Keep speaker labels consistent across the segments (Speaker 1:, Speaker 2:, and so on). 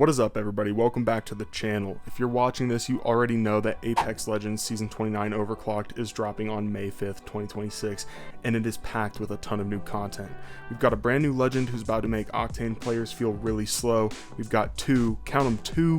Speaker 1: What is up, everybody? Welcome back to the channel. If you're watching this, you already know that Apex Legends Season 29 Overclocked is dropping on May 5th, 2026, and it is packed with a ton of new content. We've got a brand new legend who's about to make Octane players feel really slow. We've got two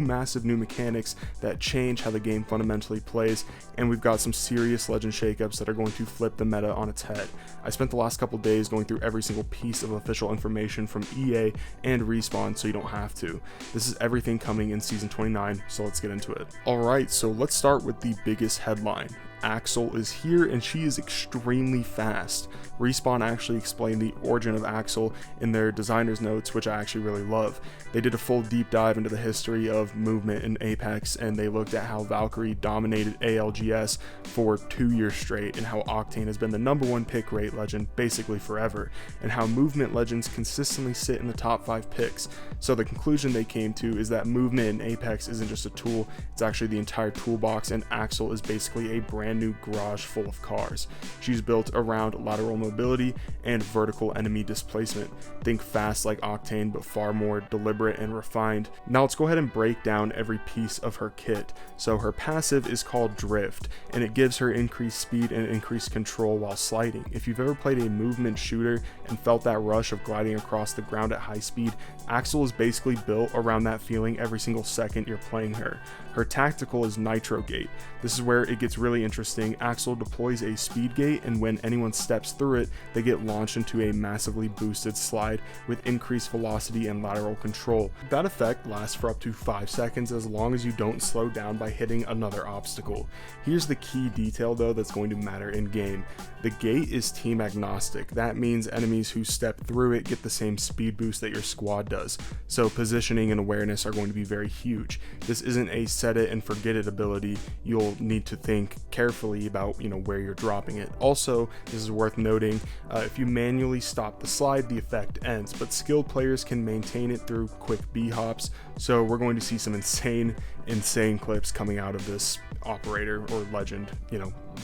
Speaker 1: massive new mechanics that change how the game fundamentally plays, and we've got some serious legend shakeups that are going to flip the meta on its head. I spent the last couple days going through every single piece of official information from EA and Respawn, so you don't have to. This is everything coming in Season 29, so let's get into it. Alright, so let's start with the biggest headline. Axel is here and she is extremely fast. Respawn actually explained the origin of Axel in their designer's notes, which I actually really love. They did a full deep dive into the history of movement in Apex, and they looked at how Valkyrie dominated ALGS for 2 years straight, and how Octane has been the #1 pick rate legend basically forever, and how movement legends consistently sit in the top 5 picks. So the conclusion they came to is that movement in Apex isn't just a tool, it's actually the entire toolbox, and Axel is basically a brand new garage full of cars. She's built around lateral mobility and vertical enemy displacement. Think fast like Octane, but far more deliberate and refined. Now let's go ahead and break down every piece of her kit. So her passive is called Drift, and it gives her increased speed and increased control while sliding. If you've ever played a movement shooter and felt that rush of gliding across the ground at high speed, Axel is basically built around that feeling every single second you're playing her. Her tactical is Nitro Gate. This is where it gets really interesting. Axel deploys a speed gate, and when anyone steps through it, they get launched into a massively boosted slide with increased velocity and lateral control. That effect lasts for up to 5 seconds as long as you don't slow down by hitting another obstacle. Here's the key detail though that's going to matter in game. The gate is team agnostic. That means enemies who step through it get the same speed boost that your squad does. So positioning and awareness are going to be very huge. This isn't a set it and forget it ability. You'll need to think carefully about where you're dropping it. Also, this is worth noting, if you manually stop the slide, the effect ends, but skilled players can maintain it through quick B hops. So we're going to see some insane clips coming out of this operator or legend,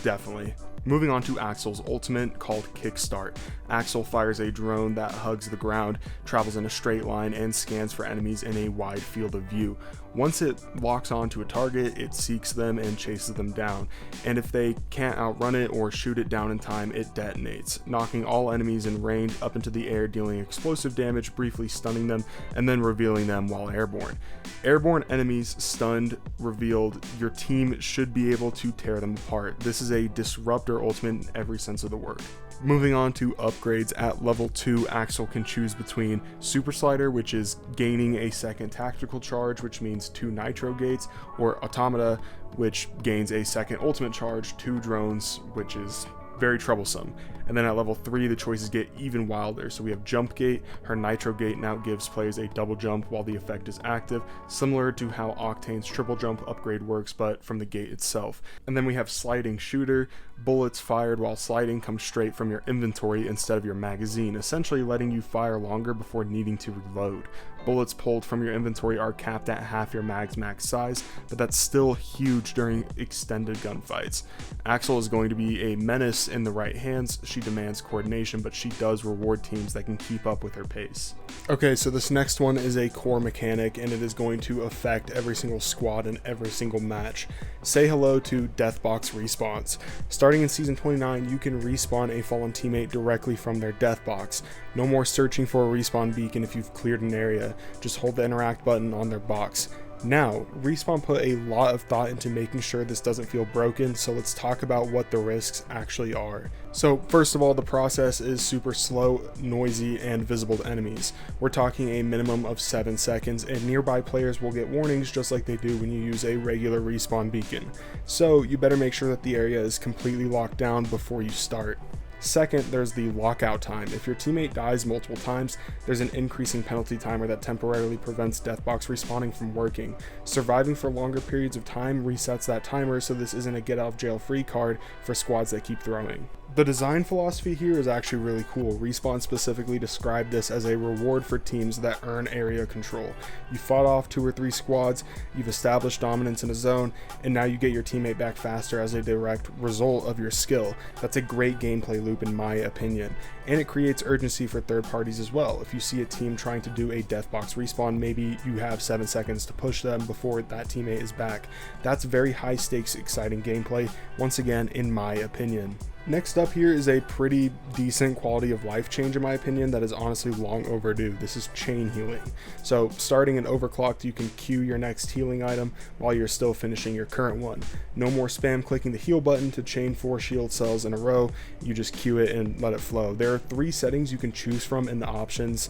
Speaker 1: definitely. Moving on to Axel's ultimate, called Kickstart. Axel fires a drone that hugs the ground, travels in a straight line, and scans for enemies in a wide field of view. Once it locks onto a target, it seeks them and chases them down, and if they can't outrun it or shoot it down in time, it detonates, knocking all enemies in range up into the air, dealing explosive damage, briefly stunning them, and then revealing them while airborne. Airborne enemies stunned, revealed, your team should be able to tear them apart. This is a disruptor ultimate in every sense of the word. Moving on to upgrades, at level 2, Axel can choose between Super Slider, which is gaining a second tactical charge, which means 2 Nitro Gates, or Automata, which gains a second ultimate charge, 2 drones, which is very troublesome. And then at level 3, the choices get even wilder. So we have Jump Gate. Her Nitro Gate now gives players a double jump while the effect is active, similar to how Octane's triple jump upgrade works, but from the gate itself. And then we have Sliding Shooter. Bullets fired while sliding come straight from your inventory instead of your magazine, essentially letting you fire longer before needing to reload. Bullets pulled from your inventory are capped at half your mag's max size, but that's still huge during extended gunfights. Axel is going to be a menace in the right hands. She demands coordination, but she does reward teams that can keep up with her pace. Okay, so this next one is a core mechanic, and it is going to affect every single squad in every single match. Say hello to Deathbox respawns. Starting in Season 29, you can respawn a fallen teammate directly from their Deathbox. No more searching for a respawn beacon if you've cleared an area. Just hold the interact button on their box. Now, Respawn put a lot of thought into making sure this doesn't feel broken, so let's talk about what the risks actually are. So first of all, the process is super slow, noisy, and visible to enemies. We're talking a minimum of 7 seconds, and nearby players will get warnings just like they do when you use a regular respawn beacon. So you better make sure that the area is completely locked down before you start. Second, there's the lockout time. If your teammate dies multiple times, there's an increasing penalty timer that temporarily prevents Deathbox respawning from working. Surviving for longer periods of time resets that timer, so this isn't a get out of jail free card for squads that keep throwing. The design philosophy here is actually really cool. Respawn specifically described this as a reward for teams that earn area control. You fought off 2 or 3 squads, you've established dominance in a zone, and now you get your teammate back faster as a direct result of your skill. That's a great gameplay loop loop in my opinion, and it creates urgency for third parties as well. If you see a team trying to do a Deathbox respawn, maybe you have 7 seconds to push them before that teammate is back. That's very high stakes, exciting gameplay, once again in my opinion. Next up here is a pretty decent quality of life change in my opinion that is honestly long overdue. This is chain healing. So starting in Overclocked, you can queue your next healing item while you're still finishing your current one. No more spam clicking the heal button to chain 4 shield cells in a row. You just queue it and let it flow. There are 3 settings you can choose from in the options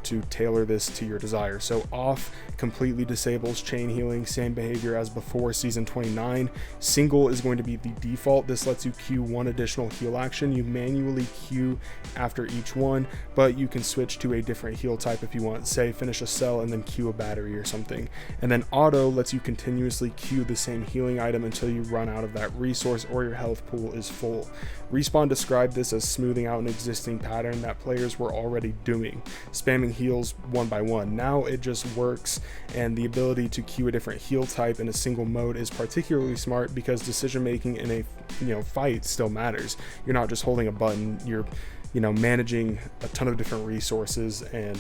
Speaker 1: to tailor this to your desire. So off completely disables chain healing, same behavior as before season 29. Single is going to be the default. This lets you queue 1 additional heal action. You manually queue after each one, but you can switch to a different heal type if you want, say finish a cell and then queue a battery or something. And then auto lets you continuously queue the same healing item until you run out of that resource or your health pool is full. Respawn described this as smoothing out an existing pattern that players were already doing, spamming heals one by one. Now it just works, and the ability to queue a different heal type in a single mode is particularly smart because decision making in a fight still matters. You're not just holding a button, you're managing a ton of different resources and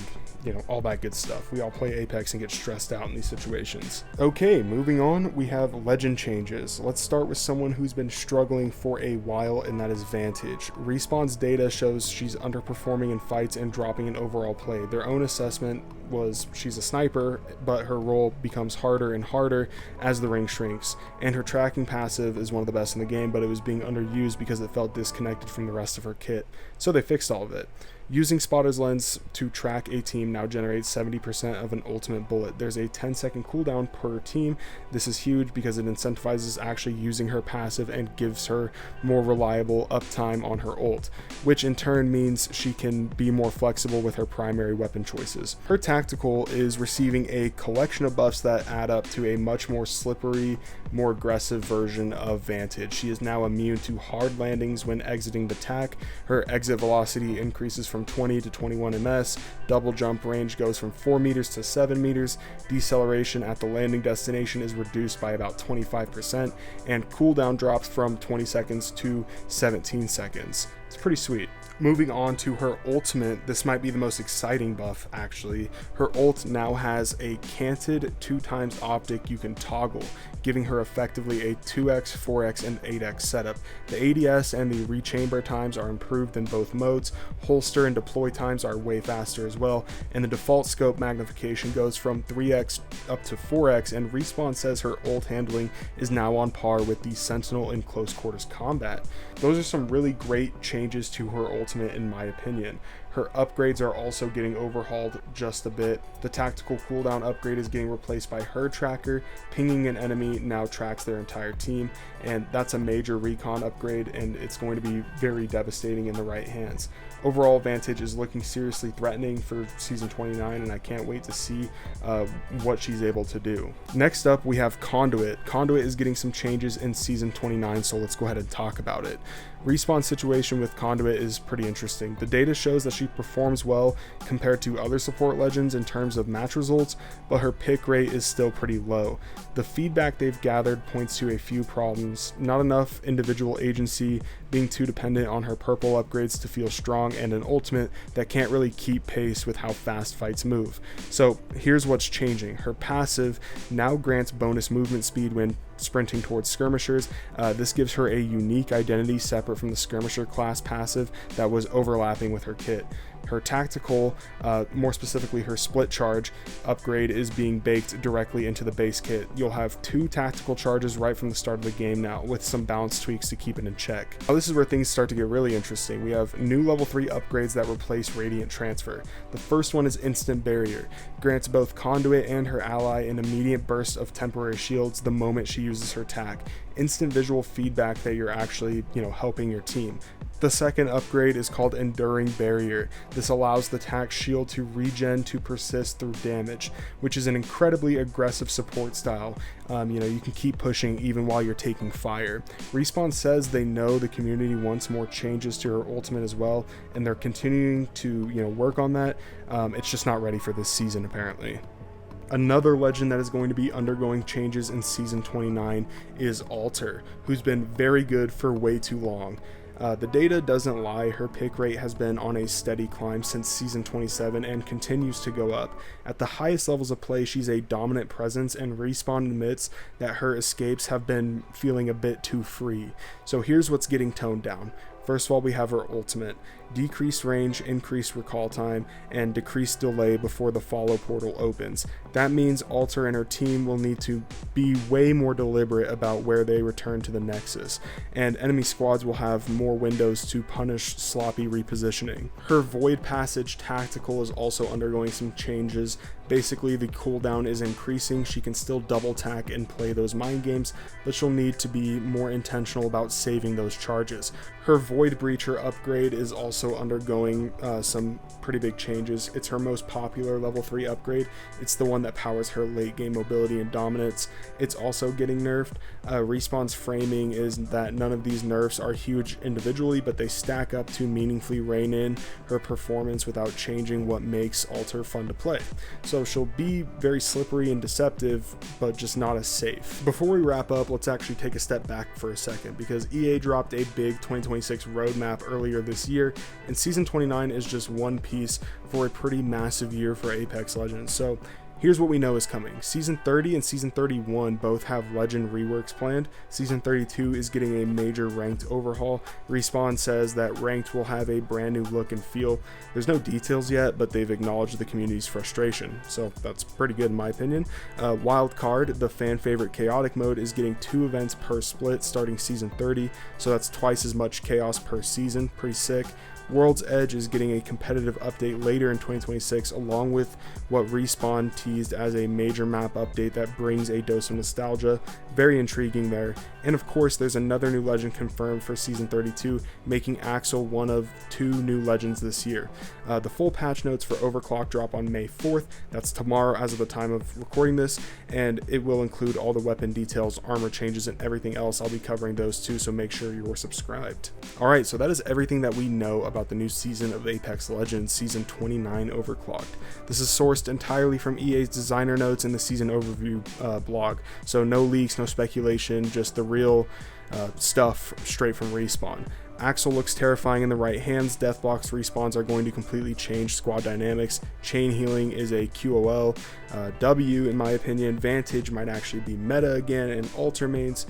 Speaker 1: all that good stuff. We all play Apex and get stressed out in these situations. Okay, moving on, we have legend changes. Let's start with someone who's been struggling for a while, and that is Vantage. Respawn's data shows she's underperforming in fights and dropping in overall play. Their own assessment was she's a sniper, but her role becomes harder and harder as the ring shrinks, and her tracking passive is one of the best in the game, but it was being underused because it felt disconnected from the rest of her kit. So they fixed all of it. Using Spotter's Lens to track a team now generates 70% of an ultimate bullet. There's a 10-second cooldown per team. This is huge because it incentivizes actually using her passive and gives her more reliable uptime on her ult, which in turn means she can be more flexible with her primary weapon choices. Her tactical is receiving a collection of buffs that add up to a much more slippery, more aggressive version of Vantage. She is now immune to hard landings when exiting the tack. Her exit velocity increases from 20 to 21 ms, double jump range goes from 4 meters to 7 meters, deceleration at the landing destination is reduced by about 25%, and cooldown drops from 20 seconds to 17 seconds. It's pretty sweet. Moving on to her ultimate, this might be the most exciting buff actually. Her ult now has a canted 2x optic you can toggle, giving her effectively a 2x, 4x, and 8x setup. The ADS and the rechamber times are improved in both modes, holster and deploy times are way faster as well, and the default scope magnification goes from 3x up to 4x, and Respawn says her ult handling is now on par with the Sentinel in close quarters combat. Those are some really great changes to her ultimate in my opinion. Her upgrades are also getting overhauled just a bit. The tactical cooldown upgrade is getting replaced by her tracker. Pinging an enemy now tracks their entire team, and that's a major recon upgrade, and it's going to be very devastating in the right hands. Overall, Vantage is looking seriously threatening for season 29, and I can't wait to see what she's able to do. Next up, we have Conduit. Conduit is getting some changes in season 29, so let's go ahead and talk about it. Respawn's situation with Conduit is pretty interesting. The data shows that she performs well compared to other support legends in terms of match results, but her pick rate is still pretty low. The feedback they've gathered points to a few problems: not enough individual agency, being too dependent on her purple upgrades to feel strong, and an ultimate that can't really keep pace with how fast fights move. So here's what's changing. Her passive now grants bonus movement speed when sprinting towards skirmishers. This gives her a unique identity separate from the skirmisher class passive that was overlapping with her kit. Her tactical, more specifically her split charge upgrade, is being baked directly into the base kit. You'll have 2 tactical charges right from the start of the game now, with some balance tweaks to keep it in check. Now this is where things start to get really interesting. We have new level 3 upgrades that replace Radiant Transfer. The first one is Instant Barrier. Grants both Conduit and her ally an immediate burst of temporary shields the moment she uses her tac. Instant visual feedback that you're actually, helping your team. The second upgrade is called Enduring Barrier. This allows the tac shield to regen to persist through damage, which is an incredibly aggressive support style. You can keep pushing even while you're taking fire. Respawn says they know the community wants more changes to her ultimate as well, and they're continuing to work on that. It's just not ready for this season apparently. Another legend that is going to be undergoing changes in season 29 is Alter, who's been very good for way too long. The data doesn't lie, her pick rate has been on a steady climb since Season 27 and continues to go up. At the highest levels of play, she's a dominant presence, and Respawn admits that her escapes have been feeling a bit too free. So here's what's getting toned down. First of all, we have her ultimate. Decreased range, increased recall time, and decreased delay before the follow portal opens. That means Alter and her team will need to be way more deliberate about where they return to the Nexus, and enemy squads will have more windows to punish sloppy repositioning. Her Void Passage tactical is also undergoing some changes. Basically, the cooldown is increasing. She can still double tack and play those mind games, but she'll need to be more intentional about saving those charges. Her Void Breacher upgrade is also undergoing some pretty big changes. It's her most popular level 3 upgrade. It's the one that powers her late game mobility and dominance. It's also getting nerfed. Respawn's framing is that none of these nerfs are huge individually, but they stack up to meaningfully rein in her performance without changing what makes Alter fun to play. So she'll be very slippery and deceptive, but just not as safe. Before we wrap up, let's actually take a step back for a second, because EA dropped a big 2026 roadmap earlier this year, and Season 29 is just one piece for a pretty massive year for Apex Legends. So here's what we know is coming. Season 30 and Season 31 both have Legend reworks planned. Season 32 is getting a major ranked overhaul. Respawn says that ranked will have a brand new look and feel. There's no details yet, but they've acknowledged the community's frustration, so that's pretty good in my opinion. Wild Card, the fan favorite chaotic mode, is getting 2 events per split starting Season 30, so that's twice as much chaos per season. Pretty sick. World's Edge is getting a competitive update later in 2026, along with what Respawn teased as a major map update that brings a dose of nostalgia. Very intriguing there. And of course, there's another new legend confirmed for Season 32, making Axel one of 2 new legends this year. The full patch notes for Overclocked drop on May 4th. That's tomorrow as of the time of recording this, and it will include all the weapon details, armor changes, and everything else. I'll be covering those too, so make sure you're subscribed. Alright, so that is everything that we know about the new season of Apex Legends, Season 29 Overclocked. This is sourced entirely from EA's designer notes in the season overview blog, so no leaks, no speculation, just the real stuff straight from Respawn. Axel looks terrifying in the right hands. Deathbox respawns are going to completely change squad dynamics. Chain healing is a QOL. W, in my opinion. Vantage might actually be meta again, and Alter mains.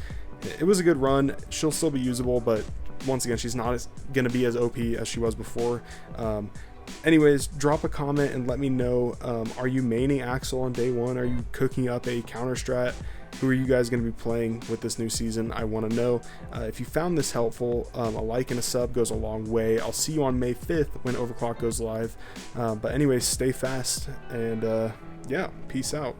Speaker 1: It was a good run. She'll still be usable, but once again, she's not going to be as OP as she was before. Anyways, drop a comment and let me know, are you maining Axel on day one? Are you cooking up a counter strat? Who are you guys going to be playing with this new season? I want to know. If you found this helpful, a like and a sub goes a long way. I'll see you on May 5th when Overclock goes live. But anyways, stay fast, and yeah, peace out.